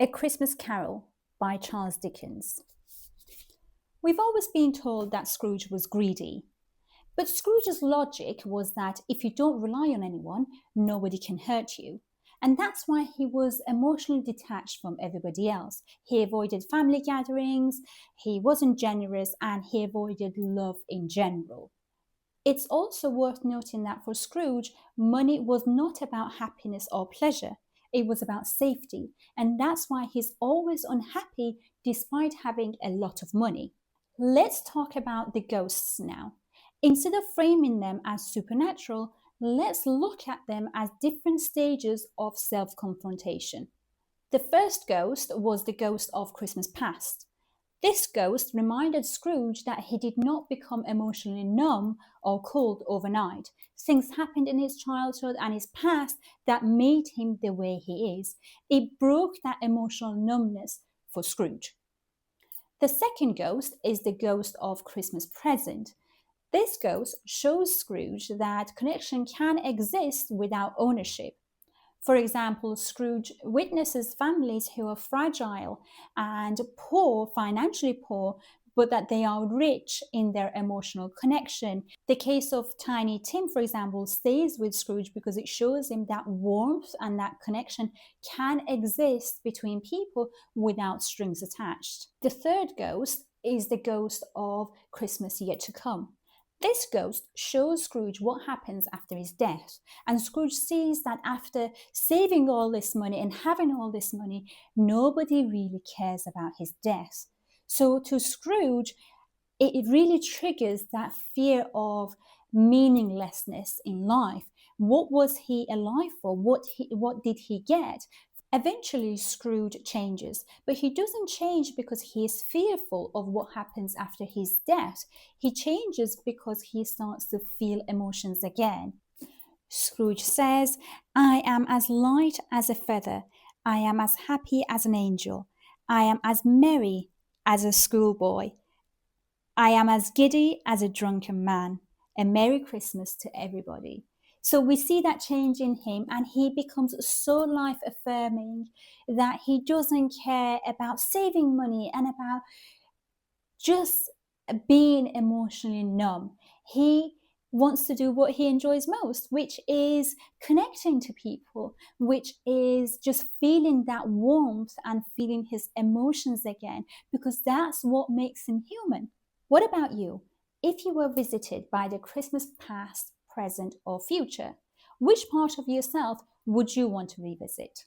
A Christmas Carol by Charles Dickens. We've always been told that Scrooge was greedy, but Scrooge's logic was that if you don't rely on anyone, nobody can hurt you. And that's why he was emotionally detached from everybody else. He avoided family gatherings, he wasn't generous, and he avoided love in general. It's also worth noting that for Scrooge, money was not about happiness or pleasure. It was about safety, and that's why he's always unhappy despite having a lot of money. Let's talk about the ghosts now. Instead of framing them as supernatural, let's look at them as different stages of self confrontation. The first ghost was the ghost of Christmas past. This ghost reminded Scrooge that he did not become emotionally numb or cold overnight. Things happened in his childhood and his past that made him the way he is. It broke that emotional numbness for Scrooge. The second ghost is the ghost of Christmas present. This ghost shows Scrooge that connection can exist without ownership. For example, Scrooge witnesses families who are fragile and poor, financially poor, but that they are rich in their emotional connection. The case of Tiny Tim, for example, stays with Scrooge because it shows him that warmth and that connection can exist between people without strings attached. The third ghost is the ghost of Christmas yet to come. This ghost shows Scrooge what happens after his death, and Scrooge sees that after saving all this money and having all this money, nobody really cares about his death. So to Scrooge, it really triggers that fear of meaninglessness in life. What was he alive for? What did he get? Eventually, Scrooge changes, but he doesn't change because he is fearful of what happens after his death. He changes because he starts to feel emotions again. Scrooge says, "I am as light as a feather. I am as happy as an angel. I am as merry as a schoolboy. I am as giddy as a drunken man. A Merry Christmas to everybody." So we see that change in him, and he becomes so life affirming that he doesn't care about saving money and about just being emotionally numb. He wants to do what he enjoys most, which is connecting to people, which is just feeling that warmth and feeling his emotions again, because that's what makes him human. What about you? If you were visited by the Christmas past, present, or future, which part of yourself would you want to revisit?